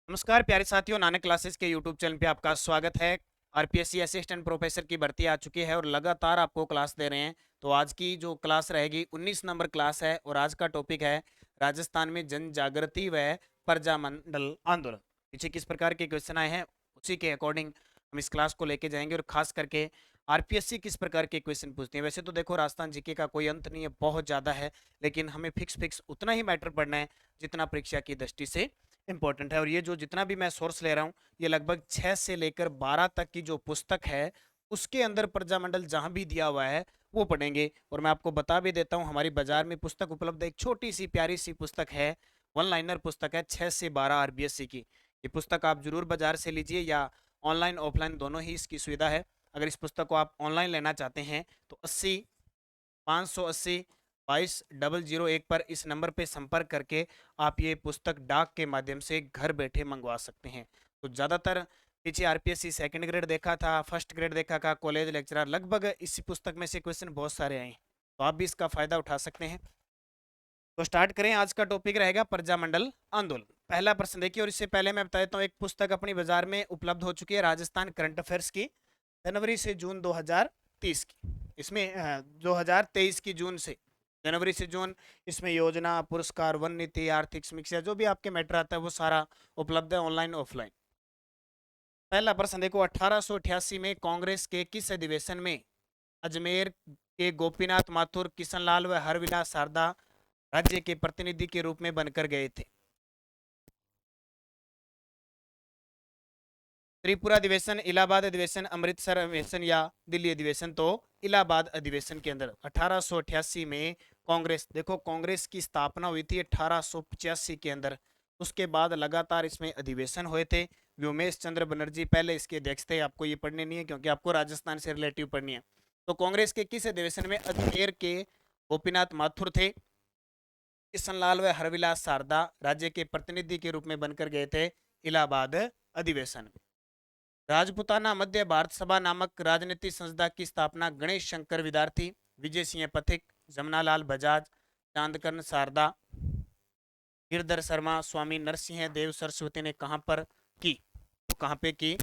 नमस्कार प्यारे साथियों, नानक क्लासेस के यूट्यूब चैनल पे आपका स्वागत है। आरपीएससी असिस्टेंट प्रोफेसर की भर्ती आ चुकी है और लगातार आपको क्लास दे रहे हैं। तो आज की जो क्लास रहेगी 19 नंबर क्लास है और आज का टॉपिक है राजस्थान में जन जागृति व प्रजामंडल आंदोलन। पीछे किस प्रकार के क्वेश्चन आए हैं उसी के अकॉर्डिंग हम इस क्लास को लेके जाएंगे और खास करके आरपीएससी किस प्रकार के क्वेश्चन पूछती है। वैसे तो देखो राजस्थान जीके का कोई अंत नहीं है, बहुत ज़्यादा है, लेकिन हमें फिक्स उतना ही मैटर पढ़ना है जितना परीक्षा की दृष्टि से इंपॉर्टेंट है। और ये जो जितना भी मैं सोर्स ले रहा हूँ ये लगभग 6 से लेकर 12 तक की जो पुस्तक है उसके अंदर प्रजामंडल जहां भी दिया हुआ है वो पढ़ेंगे। और मैं आपको बता भी देता हूँ हमारी बाजार में पुस्तक उपलब्ध है, एक छोटी सी प्यारी सी पुस्तक है, वन लाइनर पुस्तक है, 6 से 12 आरबीएससी की। ये पुस्तक आप जरूर बाजार से लीजिए या ऑनलाइन ऑफलाइन दोनों ही इसकी सुविधा है। अगर इस पुस्तक को आप ऑनलाइन लेना चाहते हैं तो 80 580 22 001 पर इस नंबर पे संपर्क करके आप ये पुस्तक डाक के माध्यम से घर बैठे मंगवा सकते हैं। तो ज़्यादातर पीछे आरपीएससी सेकंड ग्रेड देखा था, फर्स्ट ग्रेड देखा था, कॉलेज लेक्चरर, लगभग इसी पुस्तक में से क्वेश्चन बहुत सारे आए हैं, तो आप भी इसका फायदा उठा सकते हैं। तो स्टार्ट करें। आज का टॉपिक रहेगा प्रजामंडल आंदोलन। पहला प्रश्न देखिए, और इससे पहले मैं बता देता हूँ एक पुस्तक अपनी बाजार में उपलब्ध हो चुकी है, राजस्थान करंट अफेयर्स की, जनवरी से जून 2030 की। इसमें 2023 की जून से जनवरी से जून, इसमें योजना, पुरस्कार, वन नीति, आर्थिक समीक्षा, जो भी आपके मैटर आता है वो सारा उपलब्ध है ऑनलाइन ऑफलाइन। पहला प्रश्न देखो, 1888 में कांग्रेस के किस अधिवेशन में अजमेर के गोपीनाथ माथुर किशनलाल व हरविलास शारदा राज्य के प्रतिनिधि के रूप में बनकर गए थे? त्रिपुरा अधिवेशन, इलाहाबाद अधिवेशन, अमृतसर अधिवेशन या दिल्ली अधिवेशन? तो इलाहाबाद अधिवेशन के अंदर 1888 में कांग्रेस, देखो कांग्रेस की स्थापना हुई थी 1885 के अंदर। उसके बाद लगातार इसमें अधिवेशन हुए थे। व्योमेश चंद्र बनर्जी पहले इसके अध्यक्ष थे। आपको ये पढ़ने नहीं है क्योंकि आपको राजस्थान से रिलेटिव पढ़नी है। तो कांग्रेस के किस अधिवेशन में अजमेर के गोपीनाथ माथुर थे, किशनलाल व हरविलास शारदा राज्य के प्रतिनिधि के रूप में बनकर गए थे? इलाहाबाद अधिवेशन। राजपुताना मध्य भारत सभा नामक राजनीति संस्था की स्थापना गणेश शंकर विद्यार्थी, विजय सिंह पथिक, जमनालाल बजाज, चांदकर्ण शारदा, गिरधर शर्मा, स्वामी नरसिंह देव सरस्वती ने कहां पर की? तो कहां पे की?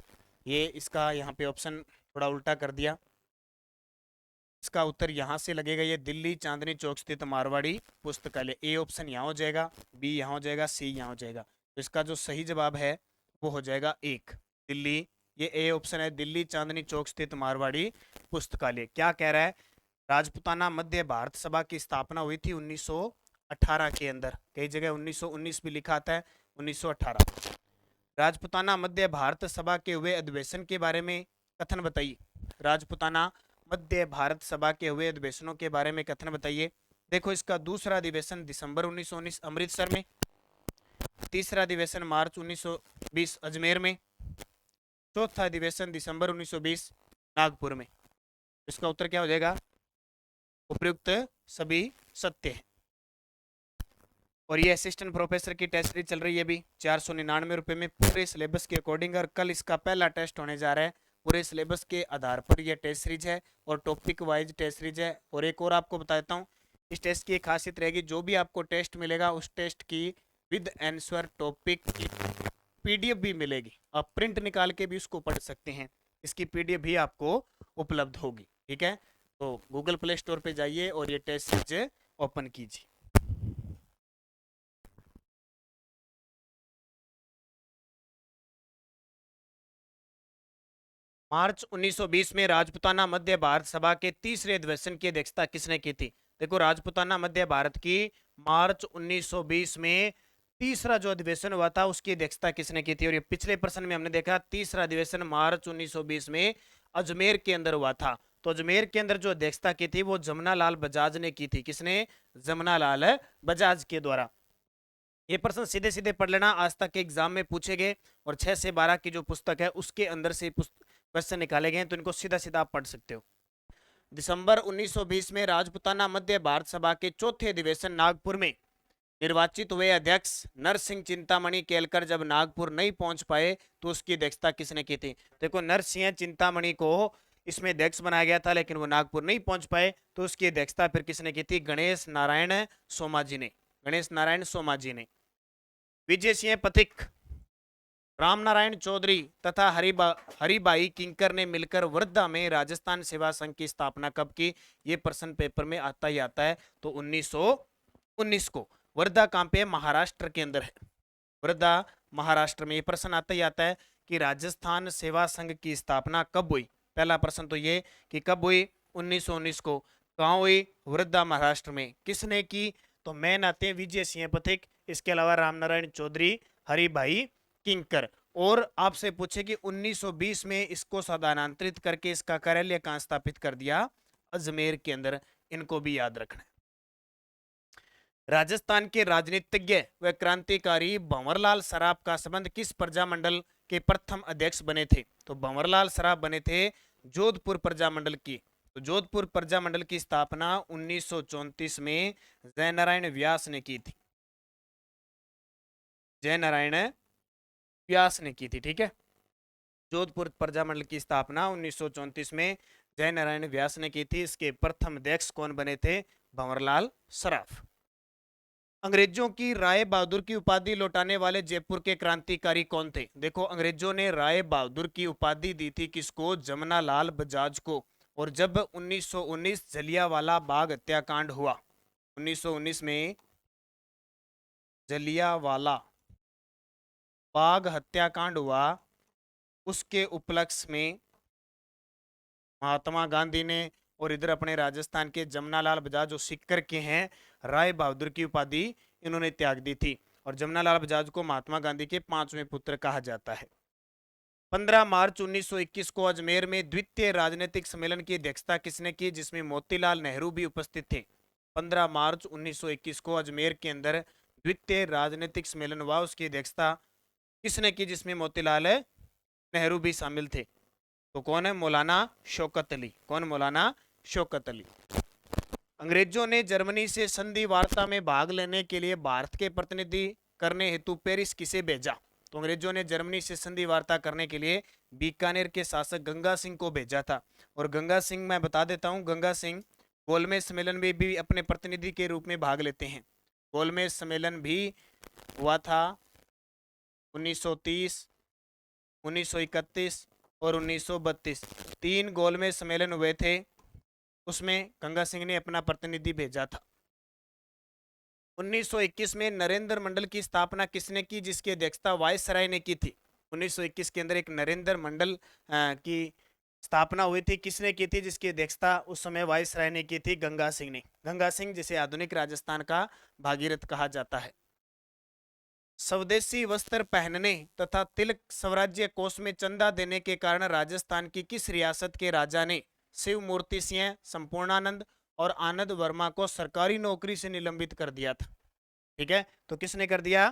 ये इसका यहाँ पे ऑप्शन थोड़ा उल्टा कर दिया। इसका उत्तर यहाँ से लगेगा, ये दिल्ली चांदनी चौक स्थित मारवाड़ी पुस्तकालय। ए ऑप्शन यहाँ हो जाएगा, बी यहाँ हो जाएगा, सी यहाँ हो जाएगा। तो इसका जो सही जवाब है वो हो जाएगा एक, दिल्ली। ये ए ऑप्शन है, दिल्ली चांदनी चौक स्थित मारवाड़ी पुस्तकालय। क्या कह रहा है? राजपुताना मध्य भारत सभा की स्थापना हुई थी 1918 के अंदर, कई जगह 1919 भी लिखा आता है, 1918। राजपुताना मध्य भारत सभा के हुए अधिवेशन के बारे में कथन बताइए। राजपुताना मध्य भारत सभा के हुए अधिवेशनों के बारे में कथन बताइए। देखो इसका दूसरा अधिवेशन दिसंबर 1919 अमृतसर में, तीसरा अधिवेशन मार्च 1920 अजमेर में, चौथा अधिवेशन दिसंबर 1920 नागपुर में। इसका उत्तर क्या हो जाएगा? उपयुक्त सभी सत्य है। और ये असिस्टेंट प्रोफेसर की टेस्ट सीरीज चल रही है अभी 499 रुपये में पूरे सिलेबस के अकॉर्डिंग, और कल इसका पहला टेस्ट होने जा रहा है। पूरे सिलेबस के आधार पर यह टेस्ट सीरीज है और टॉपिक वाइज टेस्ट सीरीज है। और एक और आपको बता देता हूँ, इस टेस्ट की एक खासियत रहेगी, जो भी आपको टेस्ट मिलेगा उस टेस्ट की विद आंसर टॉपिक की पीडीएफ भी मिलेगी। आप प्रिंट निकाल के भी उसको पढ़ सकते हैं, इसकी पीडीएफ भी आपको उपलब्ध होगी। ठीक है, तो गूगल प्ले स्टोर पे जाइए और ये टेस्ट सीरीज ओपन कीजिए। मार्च 1920 में राजपुताना मध्य भारत सभा के तीसरे अधिवेशन की अध्यक्षता किसने की थी? देखो राजपुताना मध्य भारत की मार्च 1920 में तीसरा जो अधिवेशन हुआ था उसकी अध्यक्षता किसने की थी? और ये पिछले प्रश्न में हमने देखा तीसरा अधिवेशन मार्च 1920 में अजमेर के अंदर हुआ था। तो अजमेर के अंदर जो अध्यक्षता की थी वो जमनालाल बजाज ने की थी। किसने? जमनालाल बजाज के द्वारा। ये प्रश्न सीधे सीधे पढ़ लेना, आज तक के एग्जाम में पूछे गए, और 6 से 12 की जो पुस्तक है उसके अंदर से क्वेश्चन निकाले गए, तो इनको सीधा सीधा आप पढ़ सकते हो। दिसंबर 1920 में राजपुताना मध्य भारत सभा के चौथे अधिवेशन नागपुर में निर्वाचित हुए अध्यक्ष नरसिंह चिंतामणि केलकर जब नागपुर नहीं पहुंच पाए तो उसकी अध्यक्षता किसने की थी? देखो नरसिंह चिंतामणि को इसमें अध्यक्ष बनाया गया था, लेकिन वो नागपुर नहीं पहुंच पाए तो उसकी अध्यक्षता फिर किसने की थी? गणेश नारायण सोमाजी ने। गणेश नारायण सोमाजी ने। विजय सिंह पथिक, रामनारायण चौधरी तथा हरिबाई किंकर ने मिलकर वर्धा में राजस्थान सेवा संघ की स्थापना कब की? ये प्रश्न पेपर में आता ही आता है। तो 1919 को। वर्धा कहां पे? महाराष्ट्र के अंदर है। वर्धा महाराष्ट्र में। ये प्रश्न आता ही आता है कि राजस्थान सेवा संघ की स्थापना कब हुई। पहला प्रश्न तो ये कि कब हुई? 1919 को। कहाँ हुई? वर्धा महाराष्ट्र में। किसने की? तो मैन आते हैं विजय सिंह पथिक, इसके अलावा रामनारायण चौधरी, हरिभाई किंकर। और आपसे पूछे कि 1920 में इसको स्थानांतरित करके इसका कार्यालय कहां स्थापित कर दिया? अजमेर के अंदर। इनको भी याद रखना है। राजस्थान के राजनीतिज्ञ व क्रांतिकारी भंवरलाल सराफ का संबंध किस प्रजामंडल के प्रथम अध्यक्ष बने थे? तो भंवरलाल सराफ बने थे जोधपुर प्रजामंडल की। तो जोधपुर प्रजामंडल की स्थापना 1934 में जयनारायण व्यास ने की थी। जयनारायण व्यास ने की थी। ठीक है, जोधपुर प्रजामंडल की स्थापना 1934 में जयनारायण व्यास ने की थी। इसके प्रथम अध्यक्ष कौन बने थे? भंवरलाल सराफ। अंग्रेजों की राय बहादुर की उपाधि लौटाने वाले जयपुर के क्रांतिकारी कौन थे? देखो, अंग्रेजों ने राय बहादुर की उपाधि दी थी किसको? जमनालाल बजाज को। और जब 1919 जलियांवाला बाग हत्याकांड हुआ, 1919 में जलियांवाला बाग हत्याकांड हुआ, उसके उपलक्ष्य में महात्मा गांधी ने और इधर अपने राजस्थान के जमनालाल बजाज जो सीकर के हैं, राय बहादुर की उपाधि इन्होंने त्याग दी थी। और जमनालाल बजाज को महात्मा गांधी के 5वें पुत्र कहा जाता है। 15 मार्च 1921 को अजमेर में द्वितीय राजनीतिक सम्मेलन की अध्यक्षता किसने की, जिसमें मोतीलाल नेहरू भी उपस्थित थे? 15 मार्च 1921 को अजमेर के अंदर द्वितीय राजनीतिक सम्मेलन हुआ, उसकी अध्यक्षता किसने की, जिसमें मोतीलाल नेहरू भी शामिल थे? तो कौन है? मौलाना शौकत अली। कौन? मौलाना शौकत अली। अंग्रेजों ने जर्मनी से संधि वार्ता में भाग लेने के लिए भारत के प्रतिनिधि करने हेतु पेरिस किसे भेजा? तो अंग्रेजों ने जर्मनी से संधि वार्ता करने के लिए बीकानेर के शासक गंगा सिंह को भेजा था। और गंगा सिंह, मैं बता देता हूं, गंगा सिंह गोलमेज सम्मेलन में भी अपने प्रतिनिधि के रूप में भाग लेते हैं। गोलमेज सम्मेलन भी हुआ था 1930, 1931 और 1932। 3 गोलमेज सम्मेलन हुए थे, उसमें गंगा सिंह ने अपना प्रतिनिधि भेजा था। 1921 में नरेंद्र मंडल की स्थापना किसने की, जिसकी अध्यक्षता वायसराय ने की थी? 1921 के अंदर एक नरेंद्र मंडल की स्थापना हुई थी, किसने की थी, जिसकी अध्यक्षता उस समय वायसराय ने की थी? गंगा सिंह ने। गंगा सिंह जिसे आधुनिक राजस्थान का भागीरथ कहा जाता है। स्वदेशी वस्त्र पहनने तथा तिलक स्वराज्य कोष में चंदा देने के कारण राजस्थान की किस रियासत के राजा ने शिव मूर्ति सिंह, संपूर्णानंद और आनंद वर्मा को सरकारी नौकरी से निलंबित कर दिया था? ठीक है, तो किसने कर दिया?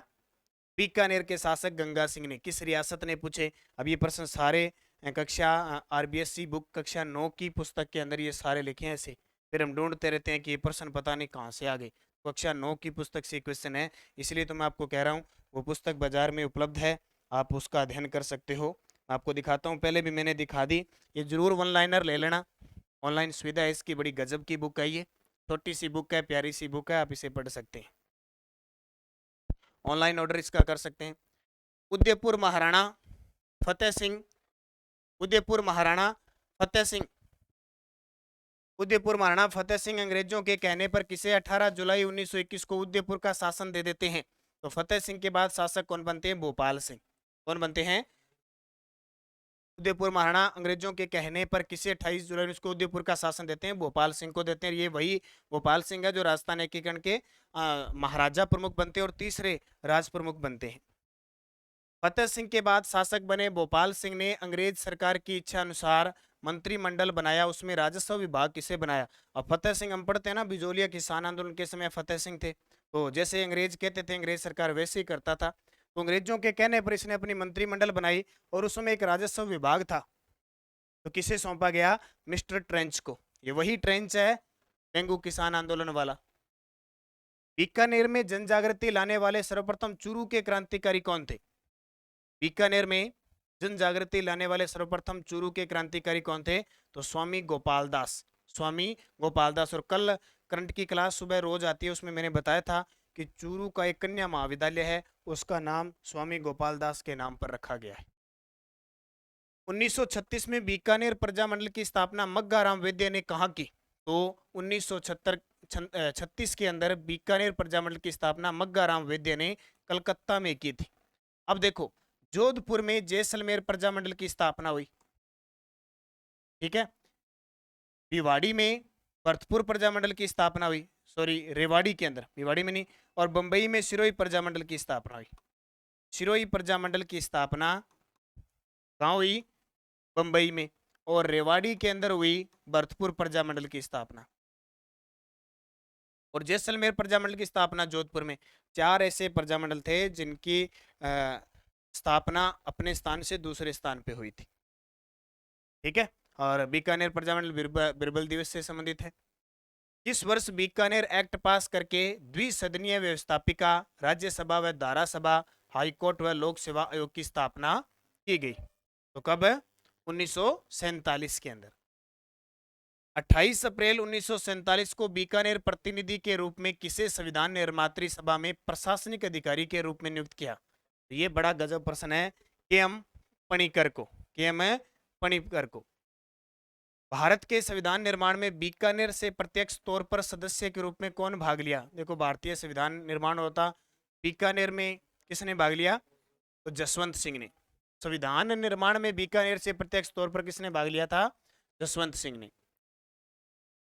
बीकानेर के शासक गंगा सिंह ने। किस रियासत ने पूछे? अब ये प्रश्न सारे कक्षा आरबीएससी बुक कक्षा 9 की पुस्तक के अंदर ये सारे लिखे हैं ऐसे, फिर हम ढूंढते रहते हैं कि ये प्रश्न पता नहीं कहाँ से आ गए। कक्षा 9 की पुस्तक से क्वेश्चन है, इसलिए तो मैं आपको कह रहा हूँ वो पुस्तक बाजार में उपलब्ध है, आप उसका अध्ययन कर सकते हो। आपको दिखाता हूँ, पहले भी मैंने दिखा दी, ये जरूर वन लाइनर ले लेना, ऑनलाइन सुविधा है इसकी, बड़ी गजब की बुक है ये, छोटी सी बुक है, प्यारी सी बुक है, आप इसे पढ़ सकते हैं, ऑनलाइन ऑर्डर इसका कर सकते हैं। उदयपुर महाराणा फतेह सिंह, उदयपुर महाराणा फतेह सिंह, उदयपुर महाराणा फतेह सिंह अंग्रेजों के कहने पर किसे 18 जुलाई 1921 को उदयपुर का शासन दे देते हैं? तो फतेह सिंह के बाद शासक कौन बनते हैं? भोपाल सिंह। कौन बनते हैं? उदयपुर महाराणा अंग्रेजों के कहने पर किसे 28 जुलाई को उदयपुर का शासन देते हैं? भोपाल सिंह को देते हैं। ये वही भोपाल सिंह है जो राजस्थान एकीकरण के महाराजा प्रमुख बनते हैं और तीसरे राज प्रमुख बनते हैं। फतेह सिंह के बाद शासक बने भोपाल सिंह ने अंग्रेज सरकार की इच्छा अनुसार मंत्रिमंडल बनाया, उसमें राजस्व विभाग किसे बनाया? और फतेह सिंह, हम पढ़ते हैं ना, बिजोलिया किसान आंदोलन के समय फतेह सिंह थे, तो जैसे अंग्रेज कहते थे अंग्रेज सरकार वैसे ही करता था। तो अंग्रेजों के कहने पर इसने अपनी मंत्रिमंडल बनाई और उसमें एक राजस्व विभाग था, तो किसे सौंपा गया? मिस्टर ट्रेंच को। ये वही ट्रेंच है डेंगू किसान आंदोलन वाला। बीकानेर में जन जागृति लाने वाले सर्वप्रथम चूरू के क्रांतिकारी कौन थे? बीकानेर में जन जागृति लाने वाले सर्वप्रथम चूरू के क्रांतिकारी कौन थे? तो स्वामी गोपाल दास। स्वामी गोपाल दास। और कल करंट की क्लास सुबह रोज आती है, उसमें मैंने बताया था कि चूरू का एक कन्या महाविद्यालय है, उसका नाम स्वामी गोपाल दास के नाम पर रखा गया है। 1936 में बीकानेर प्रजामंडल की स्थापना मग्गाराम वैद्य ने कहाँ की? तो 1936 के अंदर बीकानेर प्रजामंडल की स्थापना मग्गाराम वैद्य ने कलकत्ता में की थी। अब देखो, जोधपुर में जैसलमेर प्रजामंडल की स्थापना हुई, ठीक है। भिवाड़ी में भरतपुर प्रजामंडल की स्थापना हुई, सॉरी रेवाड़ी के अंदर, भिवाड़ी में नहीं। और बंबई में सिरोही प्रजामंडल की स्थापना हुई। सिरोही प्रजामंडल की स्थापना कहाँ हुई? बंबई में। और रेवाड़ी के अंदर हुई भरतपुर प्रजामंडल की स्थापना। और जैसलमेर प्रजामंडल की स्थापना जोधपुर में। 4 ऐसे प्रजामंडल थे जिनकी स्थापना अपने स्थान से दूसरे स्थान पे हुई थी, ठीक है। और बीकानेर प्रजामंडल बिरबल दिवस से संबंधित है। किस वर्ष बीकानेर एक्ट पास करके द्विसदनीय व्यवस्थापिका, राज्यसभा व धारासभा, हाईकोर्ट व लोक सेवा आयोग की स्थापना की गई? तो कब? 1947 के अंदर। 28 अप्रैल 1947 को बीकानेर प्रतिनिधि के रूप में किसे संविधान निर्मात्री सभा में प्रशासनिक अधिकारी के रूप में नियुक्त किया? तो ये बड़ा गजब प्रश्न है। के.एम. पणिकर को, के.एम. पणिकर को। भारत के संविधान निर्माण में बीकानेर से प्रत्यक्ष तौर पर सदस्य के रूप में कौन भाग लिया? देखो, भारतीय संविधान निर्माण होता बीकानेर में, किसने भाग लिया? तो जसवंत सिंह ने। संविधान निर्माण में बीकानेर से प्रत्यक्ष तौर पर किसने भाग लिया था? जसवंत सिंह ने।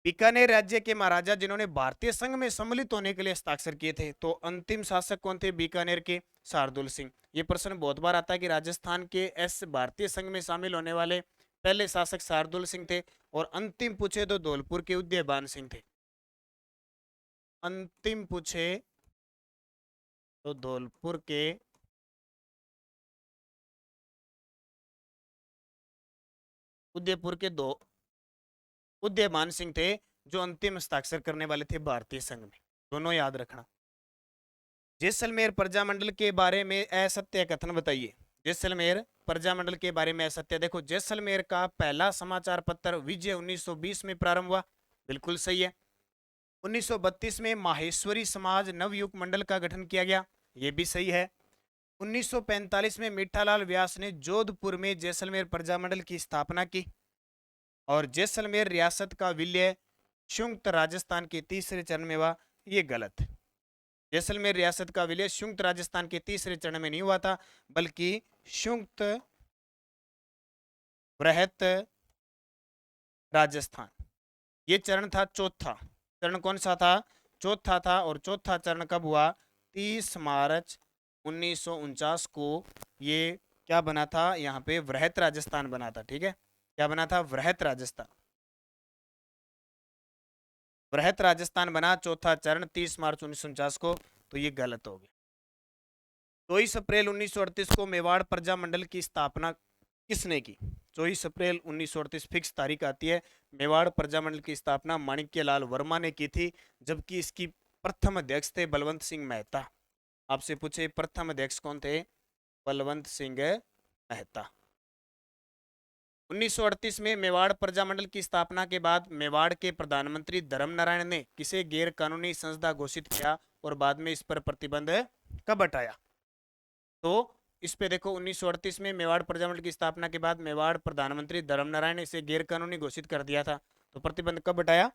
बीकानेर राज्य के महाराजा जिन्होंने भारतीय संघ में सम्मिलित होने के लिए हस्ताक्षर किए थे, तो अंतिम शासक कौन थे बीकानेर के? शार्दुल सिंह। ये प्रश्न बहुत बार आता है कि राजस्थान के भारतीय संघ में शामिल होने वाले पहले शासक शार्दुल सिंह थे, और अंतिम पूछे तो धौलपुर के उदयभान सिंह थे। अंतिम पूछे तो धौलपुर के उदयपुर के उदयभान सिंह थे, जो अंतिम हस्ताक्षर करने वाले थे भारतीय संघ में। दोनों याद रखना। जैसलमेर प्रजामंडल के बारे में असत्य कथन बताइए। जैसलमेर प्रजामंडल के बारे में असत्य। देखो, जैसलमेर का पहला समाचार पत्र विजय 1920 में प्रारंभ हुआ, बिल्कुल सही है। 1932 में माहेश्वरी समाज नवयुग मंडल का गठन किया गया, ये भी सही है। 1945 में मीठालाल व्यास ने जोधपुर में जैसलमेर प्रजामंडल की स्थापना की। और जैसलमेर रियासत का विलय संयुक्त राजस्थान के तीसरे चरण में हुआ, ये गलत। जैसलमेर रियासत का विलय संयुक्त राजस्थान के तीसरे चरण में नहीं हुआ था, बल्कि संयुक्त बृहत राजस्थान, ये चरण था चौथा। चरण कौन सा था? चौथा था। और चौथा चरण कब हुआ? 30 मार्च 1949 को ये क्या बना था? यहाँ पे वृहत राजस्थान बना था, ठीक है। क्या बना था? वृहत राजस्थान। वृहत राजस्थान बना, चौथा चरण 30 मार्च 1949 को, तो ये गलत हो गया। 24 अप्रैल 1938 को मेवाड़ प्रजामंडल की स्थापना किसने की? 24 अप्रैल 1938 फिक्स तारीख आती है। मेवाड़ प्रजामंडल की स्थापना माणिक्यलाल वर्मा ने की थी, जबकि इसकी प्रथम अध्यक्ष थे बलवंत सिंह मेहता। आपसे पूछे प्रथम अध्यक्ष कौन थे? बलवंत सिंह मेहता। 1938 में मेवाड़ प्रजामंडल की स्थापना के बाद मेवाड़ के प्रधानमंत्री धर्मनारायण ने किसे गैर कानूनी संस्था घोषित किया, और बाद में इस पर प्रतिबंध कब हटाया? तो इस पे देखो, 1938 में मेवाड़ प्रजामंडल की स्थापना के बाद मेवाड़ प्रधानमंत्री धर्मनारायण ने इसे गैर कानूनी घोषित कर दिया था, तो प्रतिबंध कब हटाया?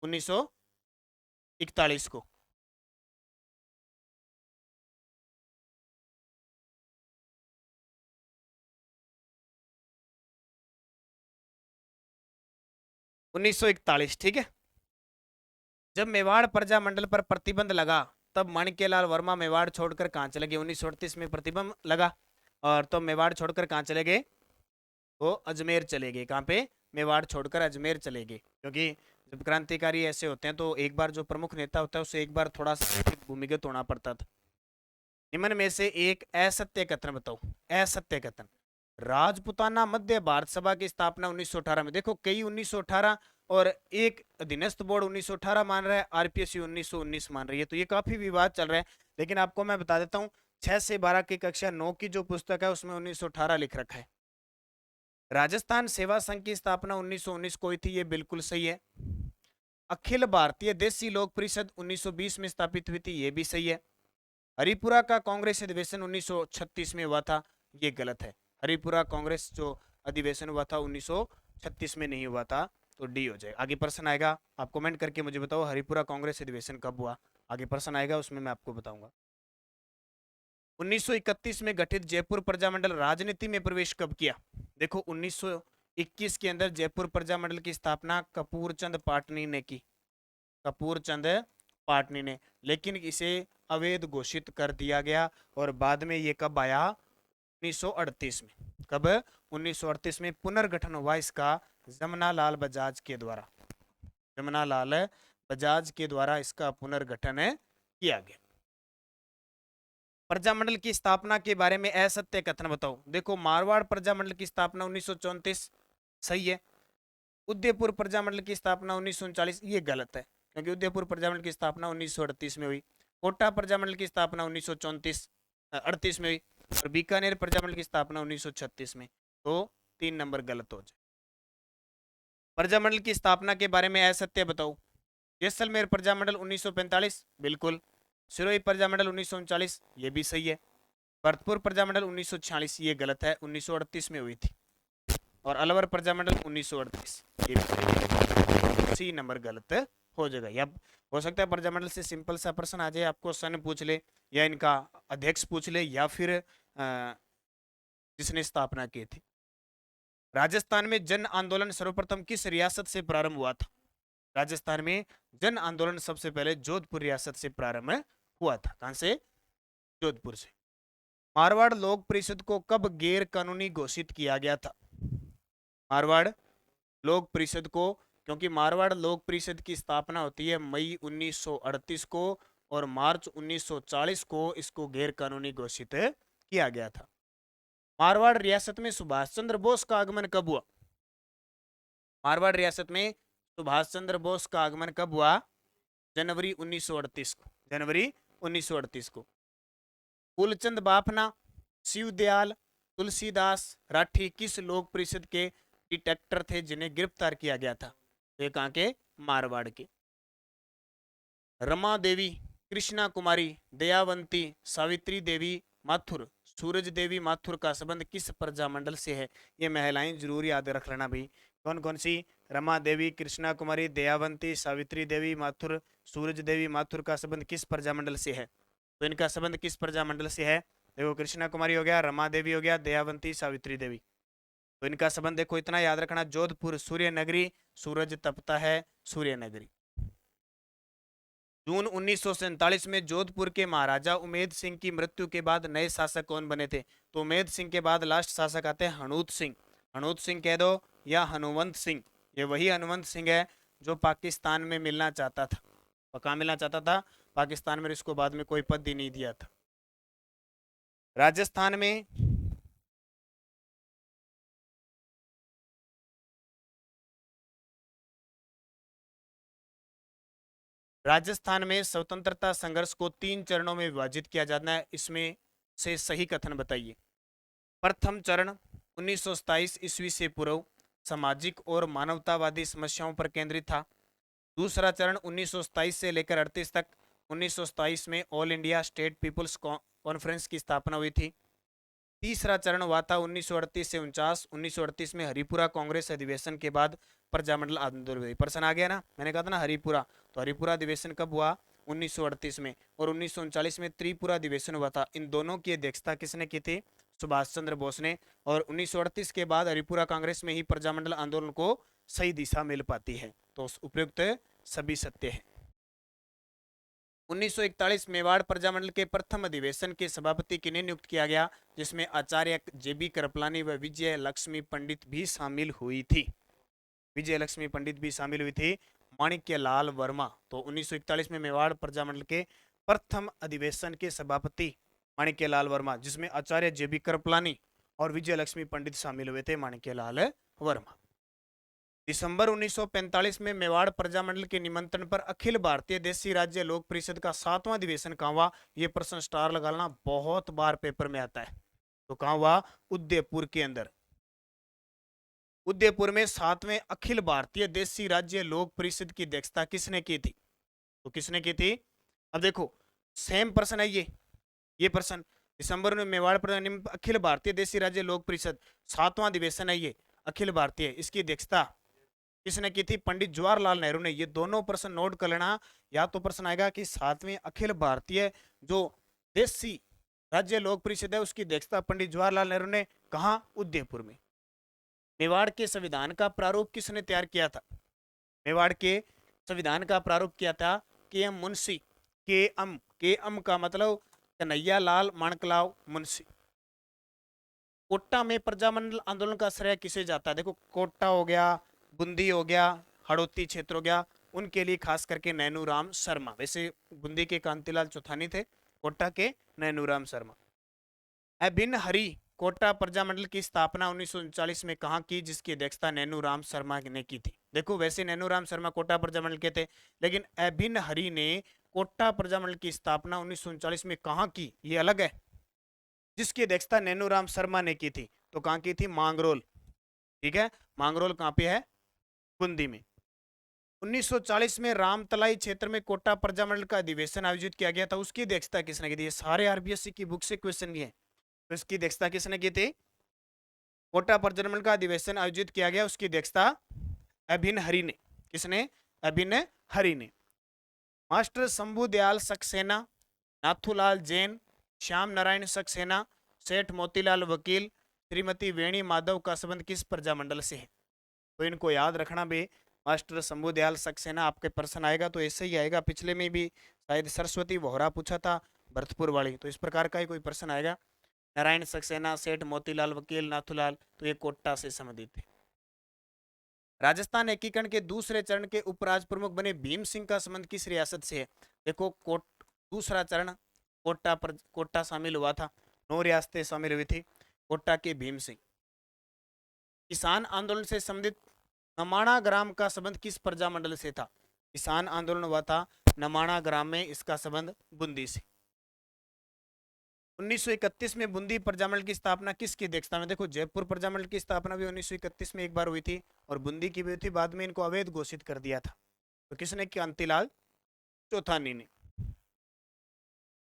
1941 को। ठीक है। जब मेवाड़ प्रजामंडल पर प्रतिबंध लगा, तब माणिक्यलाल वर्मा मेवाड़ छोड़कर कहां चले गए? 1938 में प्रतिबंध लगा, और तो मेवाड़ छोड़कर कहां चले गए? वो अजमेर चले गए। कहां पे? मेवाड़ छोड़कर अजमेर चले गए। क्योंकि जब क्रांतिकारी ऐसे होते हैं, तो एक बार जो प्रमुख नेता होता है उसे एक बार थोड़ा सा भूमिगत होना पड़ता था। निम्न में से एक असत्य कथन बताओ। असत्य कथन। राजपुताना मध्य भारत सभा की स्थापना 1918 में। देखो, कई 1918 और एक अधीनस्थ बोर्ड 1918 मान रहा है, आरपीएससी 1919 मान रही है, तो ये काफी विवाद चल रहा है। लेकिन आपको मैं बता देता हूँ, 6 से 12 की कक्षा 9 की जो पुस्तक है उसमें 1918 लिख रखा है। राजस्थान सेवा संघ की स्थापना 1919 को हुई थी, ये बिल्कुल सही है। अखिल भारतीय देसी लोक परिषद 1920 में स्थापित हुई थी, ये भी सही है। हरिपुरा का कांग्रेस अधिवेशन 1936 में हुआ था, ये गलत है। हरिपुरा कांग्रेस जो अधिवेशन हुआ था 1936 में नहीं हुआ था, तो डी हो जाए। आगे प्रश्न आएगा, आप कमेंट करके मुझे बताओ हरिपुरा कांग्रेस अधिवेशन कब हुआ। आगे प्रश्न आएगा उसमें मैं आपको बताऊंगा। 1931 में गठित जयपुर प्रजामंडल राजनीति में प्रवेश कब किया? देखो 1921 के अंदर जयपुर प्रजामंडल की स्थापना कपूर चंद पाटनी ने की, कपूर चंद पाटनी ने, लेकिन इसे अवैध घोषित कर दिया गया। और बाद में ये कब आया? 1938 में। कब? 1938 में पुनर्गठन हुआ इसका जमनालाल बजाज के द्वारा, जमनालाल बजाज के द्वारा इसका पुनर्गठन किया गया। प्रजामंडल की स्थापना के बारे में असत्य कथन बताओ। देखो मारवाड़ प्रजामंडल की स्थापना 1934, सही है। उदयपुर प्रजामंडल की स्थापना 1939, ये गलत है, क्योंकि उदयपुर प्रजामंडल की स्थापना 1938 में हुई। कोटा प्रजामंडल की स्थापना 1938 में हुई, और बीकानेर प्रजामंडल की स्थापना 1936 में। तो 3 नंबर गलत हो जाए। प्रजामंडल की स्थापना के बारे में असत्य बताओ। जैसलमेर प्रजामंडल 1945, बिल्कुल। सिरोही प्रजामंडल 1939, ये भी सही है। भरतपुर प्रजामंडल 1946, ये गलत है, 1938 में हुई थी। और अलवर प्रजामंडल 1938, ये भी सही है। सी नंबर गलत हो जाएगा। या हो सकता है प्रजामंडल से सिंपल सा प्रश्न आ जाए, आपको सन पूछ ले, या इनका अध्यक्ष पूछ ले, या फिर जिसने स्थापना की थी। राजस्थान में जन आंदोलन सर्वप्रथम किस रियासत से प्रारंभ हुआ था? राजस्थान में जन आंदोलन सबसे पहले जोधपुर रियासत से प्रारंभ हुआ था। कहां से? जोधपुर से। मारवाड़ लोक परिषद को कब गैर कानूनी घोषित किया गया था? मारवाड़ लोक परिषद को, क्योंकि मारवाड़ लोक परिषद की स्थापना होती है मई 1938 को, और मार्च 1940 को इसको गैर कानूनी घोषित किया गया था। मारवाड़ रियासत में सुभाष चंद्र बोस का आगमन कब हुआ? मारवाड़ रियासत में सुभाष चंद्र बोस का आगमन कब हुआ? जनवरी 1938 को, जनवरी 1938 को। फूलचंद बाफना, शिवदयाल, तुलसीदास राठी किस लोक परिषद के डिटेक्टर थे जिन्हें गिरफ्तार किया गया था? ये कहां के? मारवाड़ के। रमा देवी, कृष्णा कुमारी, दयावंती, सावित्री देवी माथुर, सूरज देवी माथुर का संबंध किस प्रजामंडल से है? ये महिलाएं जरूर याद रख लेना भाई। कौन कौन सी? रमा देवी, कृष्णा कुमारी, दयावंती, सावित्री देवी माथुर, सूरज देवी माथुर का संबंध किस प्रजामंडल से है? तो इनका संबंध किस प्रजामंडल से है? देखो कृष्णा कुमारी हो गया, रमा देवी हो गया, दयावंती, सावित्री देवी। तो इनका संबंध देखो इतना याद रखना, जोधपुर सूर्य नगरी, सूरज तपता है सूर्य नगरी। जून 1947 में जोधपुर के महाराजा उमेद सिंह की मृत्यु के बाद नए शासक कौन बने थे? तो उमेद सिंह के बाद लास्ट शासक आते हैं हनूत सिंह। हनूत सिंह कह दो या हनुवंत सिंह। ये वही हनुवंत सिंह है जो पाकिस्तान में मिलना चाहता था। कहाँ मिलना चाहता था? पाकिस्तान में। इसको बाद में कोई पद ही नहीं दिया था। राजस्थान में राजस्थान में स्वतंत्रता संघर्ष को 3 चरणों में विभाजित किया जाना है, इसमें से सही कथन बताइए। प्रथम चरण 1927 ईस्वी से पूर्व सामाजिक और मानवतावादी समस्याओं पर केंद्रित था। दूसरा चरण 1927 से लेकर 38 तक। 1927 में All India State Peoples Conference की स्थापना हुई थी। तीसरा चरण हुआ था 1938 से 49। 1938 में हरिपुरा कांग्रेस अधिवेशन के बाद प्रजामंडल आंदोलन हुई। प्रश्न आ गया ना, मैंने कहा था ना हरिपुरा, तो हरिपुरा अधिवेशन कब हुआ? 1938 में। और 1939 में त्रिपुरा अधिवेशन हुआ था। इन दोनों की अध्यक्षता किसने की थी? सुभाष चंद्र बोस ने। और 1938 के बाद हरिपुरा कांग्रेस में ही प्रजामंडल आंदोलन को सही दिशा मिल पाती है। तो उपयुक्त सभी सत्य है। 1941 मेवाड़ प्रजामंडल के प्रथम अधिवेशन के सभापति किन्हें नियुक्त किया गया, जिसमें आचार्य जेबी कृपलानी व विजय लक्ष्मी पंडित भी शामिल हुई थी। विजय लक्ष्मी पंडित भी शामिल हुई थी। माणिक्य लाल वर्मा। तो 1941 में मेवाड़ प्रजामंडल के प्रथम अधिवेशन के सभापति माणिक्य लाल वर्मा, जिसमें आचार्य जेबी कृपलानी और विजय लक्ष्मी पंडित शामिल हुए थे। माणिक्य लाल वर्मा। दिसंबर 1945 में मेवाड़ प्रजामंडल के निमंत्रण पर अखिल भारतीय देशी राज्य लोक परिषद का 7वां अधिवेशन कहाँ हुआ? ये प्रश्न स्टार लगाना, बहुत बार पेपर में आता है। तो कहाँ हुआ? उदयपुर के अंदर। उदयपुर में 7वें अखिल भारतीय देसी राज्य लोक परिषद की अध्यक्षता किसने की थी? तो किसने की थी? अब देखो सेम प्रश्न है ये प्रश्न दिसंबर में मेवाड़ प्रधान अखिल भारतीय देसी राज्य लोक परिषद 7वां अधिवेशन है ये अखिल भारतीय, इसकी अध्यक्षता किसने की थी? पंडित जवाहरलाल नेहरू ने। ये दोनों प्रश्न नोट कर लेना। या तो प्रश्न आएगा कि 7वें अखिल भारतीय जो देसी राज्य लोक परिषद है उसकी अध्यक्षता पंडित जवाहरलाल नेहरू ने, कहा? उदयपुर में। मेवाड़ के संविधान का प्रारूप किसने तैयार किया था? मेवाड़ के संविधान का प्रारूप किया था के एम मुंशी। के एम का मतलब कन्हैया लाल माणकलाल मुंशी। कोटा में प्रजामंडल आंदोलन का श्रेय किसे जाता है? देखो कोटा हो गया, बूंदी हो गया, हड़ौती क्षेत्र हो गया, उनके लिए खास करके नैनूराम शर्मा। वैसे बूंदी के कांतिलाल चौथानी थे, कोटा के नैनूराम शर्मा। अभिन्न हरि कोटा प्रजामंडल की स्थापना 1939 में कहाँ की, जिसकी अध्यक्षता नैनूराम शर्मा ने की थी? देखो वैसे नैनूराम शर्मा कोटा प्रजामंडल के थे, लेकिन अभिन्न हरि ने कोटा प्रजामंडल की स्थापना 1939 में कहाँ की, ये अलग है। जिसकी अध्यक्षता नैनूराम शर्मा ने की थी, तो कहाँ की थी? मांगरोल। ठीक है, मांगरोल कहाँ पे है? बूंदी में। 1940 में रामतलाई क्षेत्र में कोटा प्रजामंडल का अधिवेशन आयोजित किया गया था, उसकी अध्यक्षता किसने की थी? ये सारे आरबीएससी की बुक से क्वेश्चन ये है। तो इसकी अध्यक्षता किसने की थी? कोटा प्रजामंडल का अधिवेशन आयोजित किया गया, उसकी अध्यक्षता अभिन्न हरि ने। किसने? अभिन्न हरि ने। मास्टर शंभू दयाल सक्सेना, नाथूलाल जैन, श्याम नारायण सक्सेना, सेठ मोतीलाल वकील, श्रीमती वेणी माधव का संबंध किस प्रजामंडल से है? तो इनको याद रखना भी। मास्टर शंभू दयाल सक्सेना आपके प्रश्न आएगा तो ऐसे ही आएगा। पिछले में भी शायद सरस्वती वोहरा पूछा था भरतपुर वाली, तो इस प्रकार का ही कोई प्रश्न आएगा। नारायण सक्सेना, सेठ मोतीलाल वकील, नाथूलाल, तो ये कोटा से संबंधित है। राजस्थान एकीकरण के दूसरे चरण के उपराज प्रमुख बने भीम सिंह का संबंध किस रियासत से है? देखो दूसरा चरण कोटा शामिल हुआ था, 9 रियासतें शामिल हुई थी। कोटा के भीम सिंह। किसान आंदोलन से संबंधित नमाणा ग्राम का संबंध किस प्रजामंडल से था? किसान आंदोलन हुआ था नमाणा ग्राम में, इसका संबंध बूंदी से। 1931 में बूंदी प्रजामंडल की स्थापना किसकी अध्यक्षता में? देखो जयपुर प्रजामंडल की स्थापना भी 1931 में एक बार हुई थी और बूंदी की भी हुई थी, बाद में इनको अवैध घोषित कर दिया था। तो किसने? कांतिलाल चौथानी ने।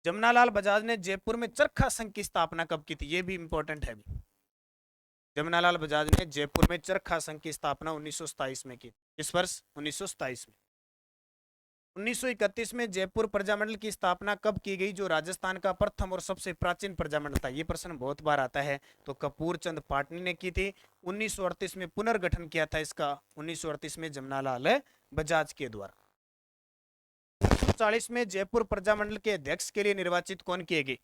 जमनालाल बजाज ने जयपुर में चरखा संघ की स्थापना कब की थी? ये भी इंपॉर्टेंट है। जमनालाल बजाज ने जयपुर में चरखा संघ की स्थापना 1927 में की। इस वर्ष 1927 में। 1931 में जयपुर प्रजामंडल की स्थापना कब की गई, जो राजस्थान का प्रथम और सबसे प्राचीन प्रजामंडल था? ये प्रश्न बहुत बार आता है। तो कपूर चंद पाटनी ने की थी। 1938 में पुनर्गठन किया था इसका, 1938 में जमनालाल बजाज के द्वारा। 1940 में जयपुर प्रजामंडल के अध्यक्ष के लिए निर्वाचित कौन किए गए?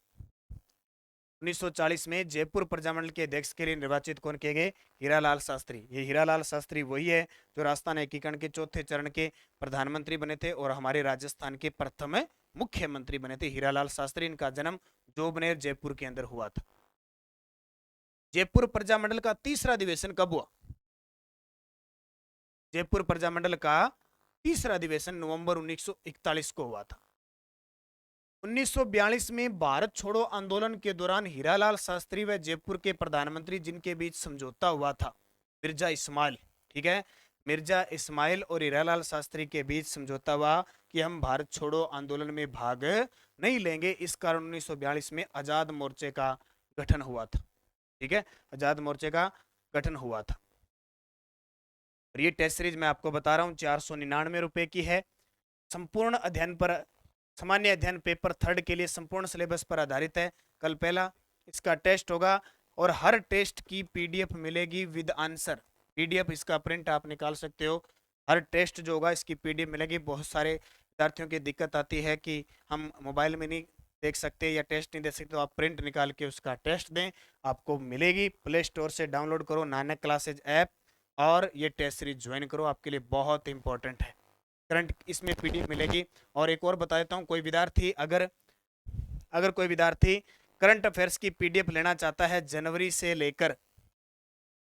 1940 में जयपुर प्रजामंडल के अध्यक्ष के लिए निर्वाचित कौन किए गए? हीरालाल शास्त्री। ये हीरालाल शास्त्री वही है जो राजस्थान एकीकरण के चौथे चरण के प्रधानमंत्री बने थे और हमारे राजस्थान के प्रथम मुख्यमंत्री बने थे हीरालाल शास्त्री। इनका जन्म जोबनेर जयपुर के अंदर हुआ था। जयपुर प्रजामंडल का तीसरा अधिवेशन कब हुआ? जयपुर प्रजामंडल का तीसरा अधिवेशन नवंबर 1941 को हुआ था। 1942 में भारत छोड़ो आंदोलन के दौरान हीरालाल शास्त्री व जयपुर के प्रधानमंत्री जिनके बीच समझौता हुआ था, मिर्जा इस्माइल। ठीक है, मिर्जा इस्माइल और हीरालाल शास्त्री के बीच समझौता हुआ कि हम भारत छोड़ो आंदोलन में भाग नहीं लेंगे। इस कारण 1942 में आजाद मोर्चे का गठन हुआ था। ठीक है, आजाद मोर्चे का गठन हुआ था। और ये टेस्ट सीरीज मैं आपको बता रहा हूँ 499 रुपए की है। संपूर्ण अध्ययन पर, सामान्य अध्ययन पेपर 3 के लिए संपूर्ण सिलेबस पर आधारित है। कल पहला इसका टेस्ट होगा और हर टेस्ट की पीडीएफ मिलेगी विद आंसर। पीडीएफ इसका प्रिंट आप निकाल सकते हो। हर टेस्ट जो होगा इसकी पीडीएफ मिलेगी। बहुत सारे विद्यार्थियों की दिक्कत आती है कि हम मोबाइल में नहीं देख सकते या टेस्ट नहीं दे सकते, तो आप प्रिंट निकाल के उसका टेस्ट दें, आपको मिलेगी। प्ले स्टोर से डाउनलोड करो नानक क्लासेज ऐप और ये टेस्ट सीरीज ज्वाइन करो, आपके लिए बहुत इंपॉर्टेंट है। करंट इसमें पीडीएफ मिलेगी। और एक और बता देता हूँ, कोई विद्यार्थी अगर कोई विद्यार्थी करंट अफेयर्स की पीडीएफ लेना चाहता है जनवरी से लेकर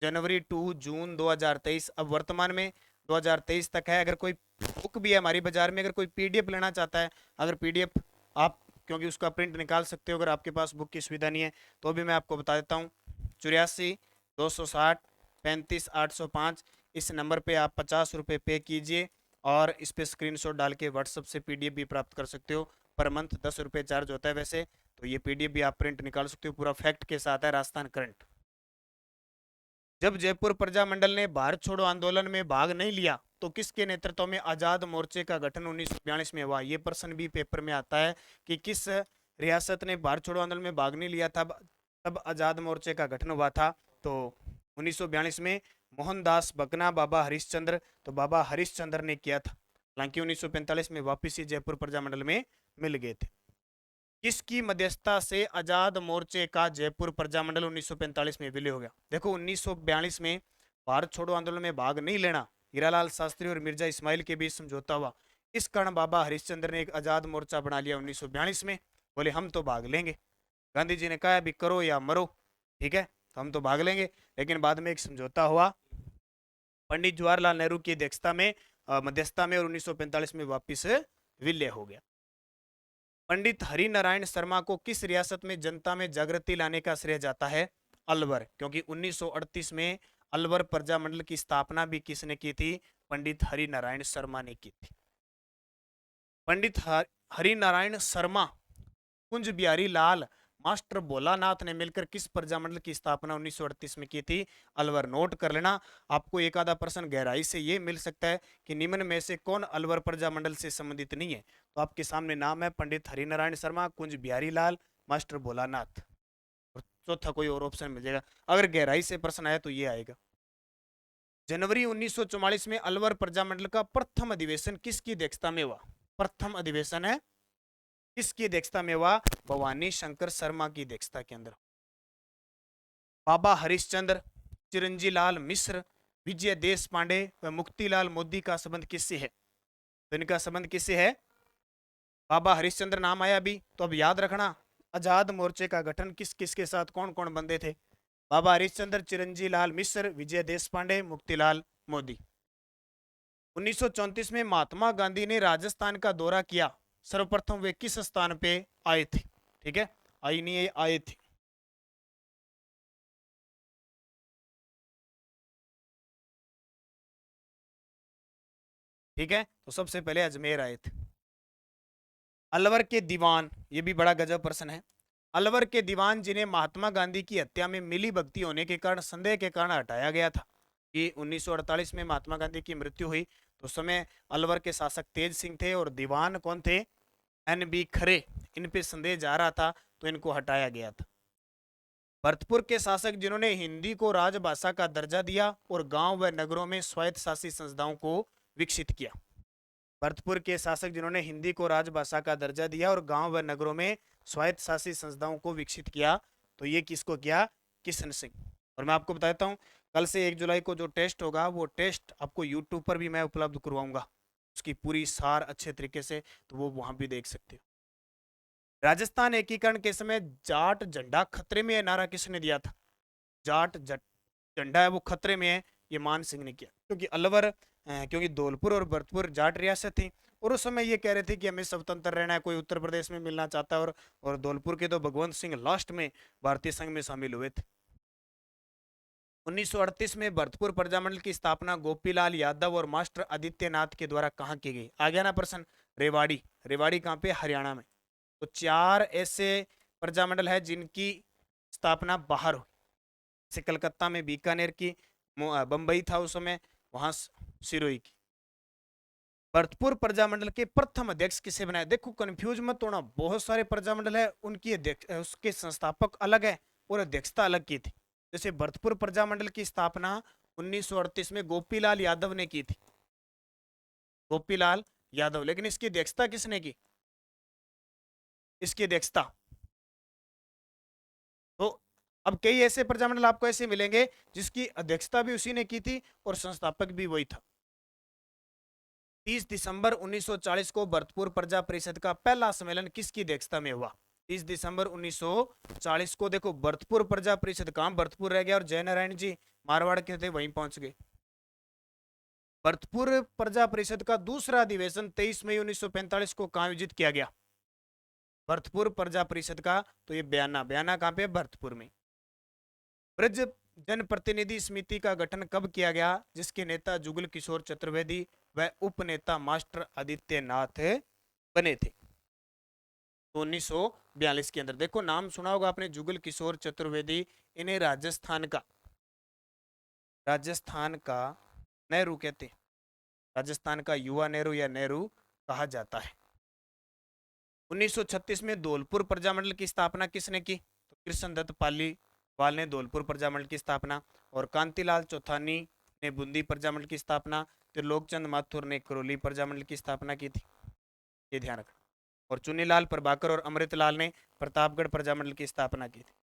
जनवरी टू जून 2023, अब वर्तमान में 2023 तक है। अगर कोई बुक भी है हमारी बाजार में, अगर कोई पीडीएफ लेना चाहता है, अगर पीडीएफ आप, क्योंकि उसका प्रिंट निकाल सकते हो अगर आपके पास बुक की सुविधा नहीं है, तो भी मैं आपको बता देता हूँ 84 260 35,805। इस नंबर पे आप 50 रुपये पे कीजिए और इस पे स्क्रीनशॉट डाल के व्हाट्सएप से पीडीएफ भी प्राप्त कर सकते हो। पर मंथ 10 रुपये चार्ज होता है वैसे, तो ये पीडीएफ भी आप प्रिंट निकाल सकते हो, पूरा फैक्ट के साथ है राजस्थान करंट। जब जयपुर प्रजामंडल ने भारत छोड़ो आंदोलन में भाग नहीं लिया तो किसके नेतृत्व में आजाद मोर्चे का गठन 1942 में हुआ? ये प्रश्न भी पेपर में आता है कि किस रियासत ने भारत छोड़ो आंदोलन में भाग नहीं लिया था तब आजाद मोर्चे का गठन हुआ था? तो 1942 में मोहनदास बकना, बाबा हरिश्चंद्र, तो बाबा हरिश्चंद्र ने किया था। हालांकि 1945 में वापिस ही जयपुर प्रजामंडल में मिल गए थे। किसकी मध्यस्थता से आजाद मोर्चे का जयपुर प्रजामंडल 1945 में विलय हो गया? देखो 1942 में भारत छोड़ो आंदोलन में भाग नहीं लेना, हीरालाल शास्त्री और मिर्जा इस्माइल के बीच समझौता हुआ। इस कारण बाबा हरिश्चंद्र ने एक आजाद मोर्चा बना लिया 1942 में, बोले हम तो भाग लेंगे। गांधी जी ने कहा अभी करो या मरो, ठीक है, तो हम तो भाग लेंगे। लेकिन बाद में एक समझौता हुआ पंडित जवाहरलाल नेहरू की अध्यक्षता में, मध्यस्थता में, और 1945 में वापिस विलय हो गया। पंडित हरि नारायण शर्मा को किस रियासत में जनता में जागृति लाने का श्रेय जाता है? अलवर, क्योंकि 1938 में अलवर प्रजामंडल की स्थापना भी किसने की थी? पंडित हरि नारायण शर्मा ने की थी। पंडित हरि नारायण शर्मा, कुंज बिहारी लाल, मास्टर भोलानाथ ने मिलकर किस प्रजामंडल की स्थापना 1938 में की थी? अलवर। नोट कर लेना, आपको एक आधा प्रश्न गहराई से ये मिल सकता है कि निम्न में से कौन अलवर प्रजामंडल से संबंधित नहीं है? तो आपके सामने नाम है पंडित हरिनारायण शर्मा, कुंज बिहारी लाल, मास्टर भोलानाथ, और चौथा कोई और ऑप्शन मिल जाएगा। अगर गहराई से प्रश्न आया तो ये आएगा। जनवरी 1944 में अलवर प्रजामंडल का प्रथम अधिवेशन किसकी अध्यक्षता में हुआ? प्रथम अधिवेशन है किसकी अध्यक्षता में हुआ? भवानी शंकर शर्मा की अध्यक्षता के अंदर। बाबा हरिश्चंद्र, चिरंजी लाल मिश्र, विजय देश पांडे व मुक्तिलाल मोदी का संबंध किससे है? तो इनका संबंध किससे है? बाबा हरिश्चंद्र नाम आया अभी, तो अब याद रखना आजाद मोर्चे का गठन किस किस के साथ कौन कौन बंदे थे? बाबा हरिश्चंद्र, चिरंजी लाल मिश्र, विजय देश पांडे, मुक्तिलाल मोदी। 1934 में महात्मा गांधी ने राजस्थान का दौरा किया, सर्वप्रथम वे किस स्थान पे आए थे? ठीक है, आई नहीं आए थे। ठीक है, तो सबसे पहले अजमेर आए थे। अलवर के दीवान, ये भी बड़ा गजब प्रश्न है। अलवर के दीवान जिन्हें महात्मा गांधी की हत्या में मिली भगती होने के कारण संदेह के कारण हटाया गया था, कि 1948 में महात्मा गांधी की मृत्यु हुई तो उस समय अलवर के शासक तेज सिंह थे और दीवान कौन थे? NB खरे। इन पे संदेह जा रहा था तो इनको हटाया गया था। भरतपुर के शासक जिन्होंने हिंदी को राजभाषा का दर्जा दिया और गांव व नगरों में स्वायत्त शासी संस्थाओं को विकसित किया। भरतपुर के शासक जिन्होंने हिंदी को राजभाषा का दर्जा दिया और गांव व नगरों में स्वायत्त शासी संस्थाओं को विकसित किया, तो ये किसको किया? किशन सिंह। और मैं आपको बताता हूँ कल से 1 जुलाई को जो टेस्ट होगा वो टेस्ट आपको यूट्यूब पर भी मैं उपलब्ध करवाऊंगा, उसकी पूरी सार अच्छे तरीके से, तो वो वहां भी देख सकते हो। राजस्थान एकीकरण के समय जाट झंडा खतरे में है, नारा किसने दिया था? जाट झंडा है वो खतरे में है, ये मान सिंह ने किया। क्योंकि अलवर, क्योंकि धौलपुर और भरतपुर जाट रियासत थी और उस समय ये कह रहे थे कि हमें स्वतंत्र रहना है, कोई उत्तर प्रदेश में मिलना चाहता है, और धौलपुर के तो भगवंत सिंह लास्ट में भारतीय संघ में शामिल हुए थे। 1938 में भरतपुर प्रजामंडल की स्थापना गोपीलाल यादव और मास्टर आदित्यनाथ के द्वारा कहाँ की गई? आ गया ना प्रश्न? रेवाड़ी। रेवाड़ी कहाँ पे? हरियाणा में। तो 4 ऐसे प्रजामंडल है जिनकी स्थापना बाहर हुई, जैसे कलकत्ता में बीकानेर की, बंबई था उस समय, वहां सिरोही की। भरतपुर प्रजामंडल के प्रथम अध्यक्ष किसे बनाया? देखो कंफ्यूज मत होना, बहुत सारे प्रजामंडल है उनकी अध्यक्ष, उसके संस्थापक अलग है और अध्यक्षता अलग की थी। जैसे भरतपुर प्रजामंडल की स्थापना 1938 में गोपीलाल यादव ने की थी, गोपीलाल यादव। लेकिन इसकी अध्यक्षता किसने की? इसकी अध्यक्षता, तो अब कई ऐसे प्रजामंडल आपको ऐसे मिलेंगे जिसकी अध्यक्षता भी उसी ने की थी और संस्थापक भी वही था। 30 दिसंबर 1940 को भरतपुर प्रजा परिषद का पहला सम्मेलन किसकी अध्यक्षता में हुआ? 30 दिसंबर 1940 को। देखो भरतपुर प्रजा परिषद कहां भरतपुर रह गया, और जयनारायण जी मारवाड़ के थे वहीं पहुंच गए। भरतपुर प्रजा परिषद का दूसरा अधिवेशन 23 मई 1945 को कहां आयोजित किया गया? भरतपुर प्रजा परिषद का, तो ये बयाना, बयाना कहां पे? भरतपुर में। ब्रज जनप्रतिनिधि समिति का गठन कब किया गया, जिसके नेता जुगल किशोर चतुर्वेदी व उपनेता मास्टर आदित्यनाथ बने थे? तो 1942 के अंदर। देखो नाम सुना होगा आपने, जुगल किशोर चतुर्वेदी। इन्हें राजस्थान का नेहरू कहते हैं। राजस्थान का युवा नेहरू या नेहरू कहा जाता है। 1936 में धौलपुर प्रजामंडल की स्थापना किसने की? तो कृष्णदत्त पालीवाल ने धौलपुर प्रजामंडल की स्थापना, और कांतिलाल चौथानी ने बूंदी प्रजामंडल की स्थापना, त्रिलोकचंद माथुर ने करौली प्रजामंडल की स्थापना की थी। ये ध्यान रखना। और चुन्नीलाल प्रभाकर और अमृतलाल ने प्रतापगढ़ प्रजामंडल की स्थापना की थी।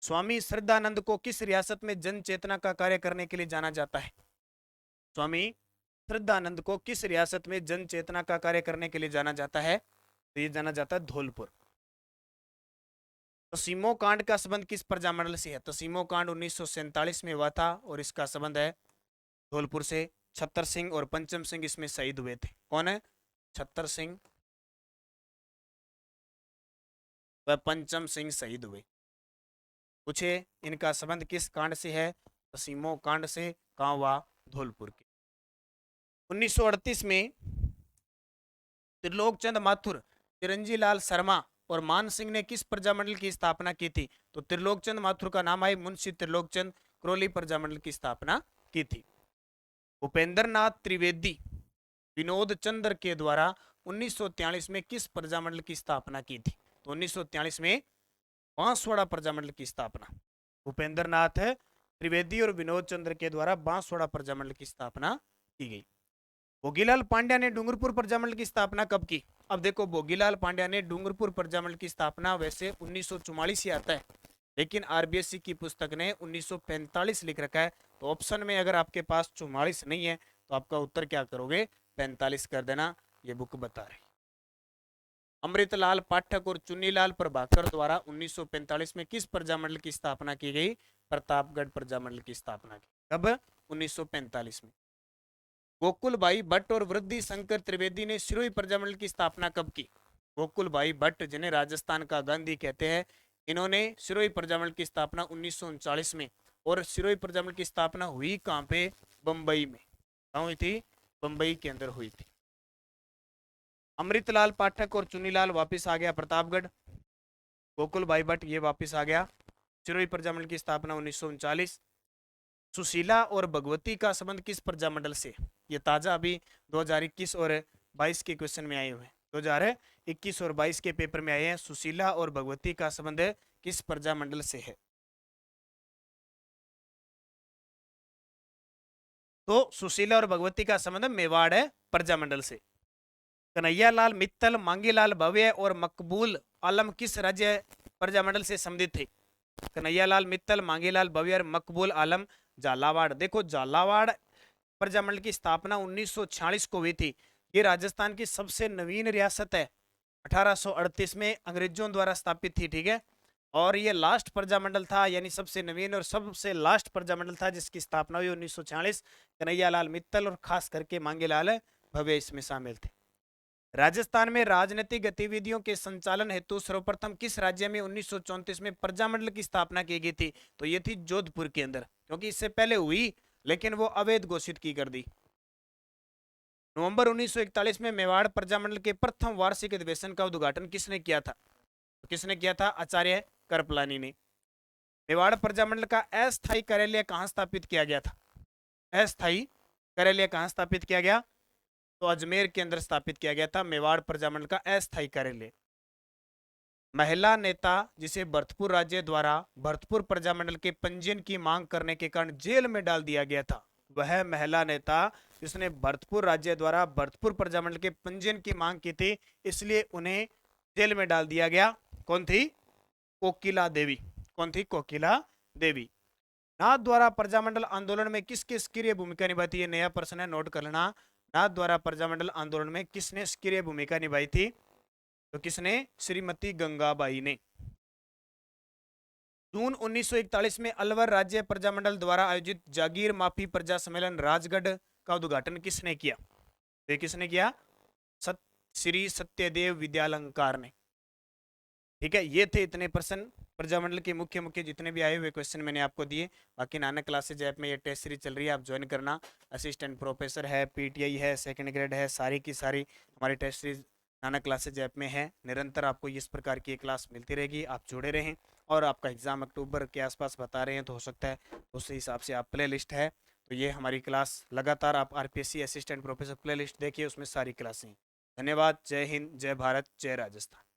स्वामी श्रद्धानंद को किस रियासत में जन चेतना का कार्य करने के लिए जाना जाता है? स्वामी श्रद्धानंद को किस रियासत में जन चेतना का कार्य करने के लिए जाना जाता है? तो ये जाना जाता है धौलपुर। तसीमो कांड का संबंध किस प्रजामंडल से है? तसीमो कांड 1947 में हुआ था और इसका संबंध है धौलपुर से। छत्तर सिंह और पंचम सिंह इसमें शहीद हुए थे। कौन है? छत्तर सिंह व पंचम सिंह शहीद हुए। पूछे इनका संबंध किस कांड से है? तसीमो कांड से। कहां हुआ? धौलपुर के। 1938 में त्रिलोकचंद माथुर, चिरंजी लाल शर्मा और मान सिंह ने किस प्रजामंडल की स्थापना की थी? तो त्रिलोकचंद माथुर का नाम है मुंशी त्रिलोकचंद, करौली प्रजामंडल की स्थापना की थी। उपेंद्र नाथ त्रिवेदी विनोद चंद्र के द्वारा 1943 में किस प्रजामंडल की स्थापना की थी? तो 1943 में बांसवाड़ा प्रजामंडल की स्थापना उपेंद्र नाथ त्रिवेदी और विनोद चंद्र के द्वारा बांसवाड़ा प्रजामंडल की स्थापना की गई। भोगीलाल पांड्या ने डूंगरपुर प्रजामंडल की स्थापना कब की? अब देखो भोगीलाल पांड्या ने डूंगरपुर प्रजामंडल की स्थापना वैसे 1944 ही आता है, लेकिन आरबीएससी की पुस्तक ने 1945 लिख रखा है। तो ऑप्शन में अगर आपके पास 44 नहीं है तो आपका उत्तर क्या करोगे? 45 कर देना, ये बुक बता रही। अमृतलाल पाठक और चुन्नीलाल प्रभाकर द्वारा 1945 में किस प्रजामंडल की स्थापना की गई? प्रतापगढ़ प्रजामंडल की स्थापना की। कब? 1945 में। गोकुल भाई भट्ट और वृद्धि शंकर त्रिवेदी ने सिरोही प्रजामंडल की स्थापना कब की? गोकुल भाई भट्ट, जिन्हें राजस्थान का गांधी कहते हैं, इन्होंने सिरोही प्रजामंडल की स्थापना 1939 में। और सिरोही प्रजामंडल की स्थापना हुई कहां पे? बंबई में। कहां हुई थी? बंबई के अंदर हुई थी। अमृतलाल पाठक और चुन्नीलाल वापिस आ गया प्रतापगढ़। गोकुल भाई भट्ट ये वापिस आ गया। सिरोही प्रजामंडल की स्थापना 1939। सुशीला और भगवती का संबंध किस प्रजामंडल से? ये ताजा अभी 2021 और 22 के क्वेश्चन में आए हुए हैं। 2021 और 22 के पेपर में आए हैं। सुशीला और भगवती का संबंध किस प्रजामंडल से है? तो सुशीला और भगवती का संबंध मेवाड़ प्रजामंडल से। कन्हैयालाल मित्तल, मांगीलाल भव्य और मकबूल आलम किस राज्य प्रजामंडल से संबंधित थे? कन्हैयालाल मित्तल, मांगीलाल भव्य और मकबूल आलम झालावाड़। देखो झालावाड़ प्रजामंडल की स्थापना 1946 को हुई थी। ये राजस्थान की सबसे नवीन रियासत है। 1838 में अंग्रेजों द्वारा स्थापित थी, ठीक है। और ये लास्ट प्रजामंडल था, यानी सबसे नवीन और सबसे लास्ट प्रजामंडल था जिसकी स्थापना हुई 1946। कन्हैयालाल मित्तल और खास करके मांगीलाल भव्य इसमें शामिल थे। राजस्थान में राजनीतिक गतिविधियों के संचालन हेतु सर्वप्रथम किस राज्य में 1934 में प्रजामंडल की स्थापना की गई थी? तो ये थी जोधपुर के अंदर, क्योंकि इससे पहले हुई लेकिन वो अवैध घोषित की कर दी। नवंबर 1941 में मेवाड़ प्रजामंडल के प्रथम वार्षिक अधिवेशन का उद्घाटन किसने किया था? तो किसने किया था? आचार्य करपलानी ने। मेवाड़ प्रजामंडल का अस्थायी कार्यालय कहां स्थापित किया गया था? अस्थायी कार्यालय कहां स्थापित किया गया? तो अजमेर के अंदर स्थापित किया गया था मेवाड़ प्रजामंडल का अस्थायी कार्यालय। महिला नेता जिसे भरतपुर राज्य द्वारा भरतपुर प्रजामंडल के पंजीयन की मांग करने के कारण जेल में डाल दिया गया था, वह महिला नेता जिसने भरतपुर राज्य द्वारा भरतपुर प्रजामंडल के पंजीयन की मांग की थी, इसलिए उन्हें जेल में डाल दिया गया। कौन थी? कोकिला देवी। कौन थी? कोकिला देवी। नाथ द्वारा प्रजामंडल आंदोलन में किसकी सक्रिय भूमिका निभाई थी? ये नया प्रश्न है, नोट कर लेना। नाथ द्वारा प्रजामंडल आंदोलन में किसने सक्रिय भूमिका निभाई थी? तो किसने? श्रीमती गंगाबाई ने। जून 1941 में अलवर राज्य प्रजामंडल द्वारा आयोजित जागीर माफी प्रजा सम्मेलन राजगढ़ का उद्घाटन किसने किया? तो किसने किया? श्री सत्यदेव विद्यालंकार ने। ठीक है, ये थे इतने प्रश्न प्रजामंडल के मुख्य मुख्य जितने भी आए हुए क्वेश्चन मैंने आपको दिए। बाकी नानक क्लासेज ऐप में ये टेस्ट सीरीज चल रही है, आप ज्वाइन करना। असिस्टेंट प्रोफेसर है, पीटीआई है, सेकंड ग्रेड है, सारी की सारी हमारी test series Nanak classes app में है। निरंतर आपको इस प्रकार की क्लास मिलती रहेगी, आप जुड़े रहें। और आपका एग्जाम अक्टूबर के आसपास बता रहे हैं, तो हो सकता है तो उस हिसाब से आप प्ले लिस्ट है तो ये हमारी क्लास लगातार आप RPSC assistant professor play list देखिए, उसमें सारी क्लासें। धन्यवाद। जय हिंद, जय भारत, जय राजस्थान।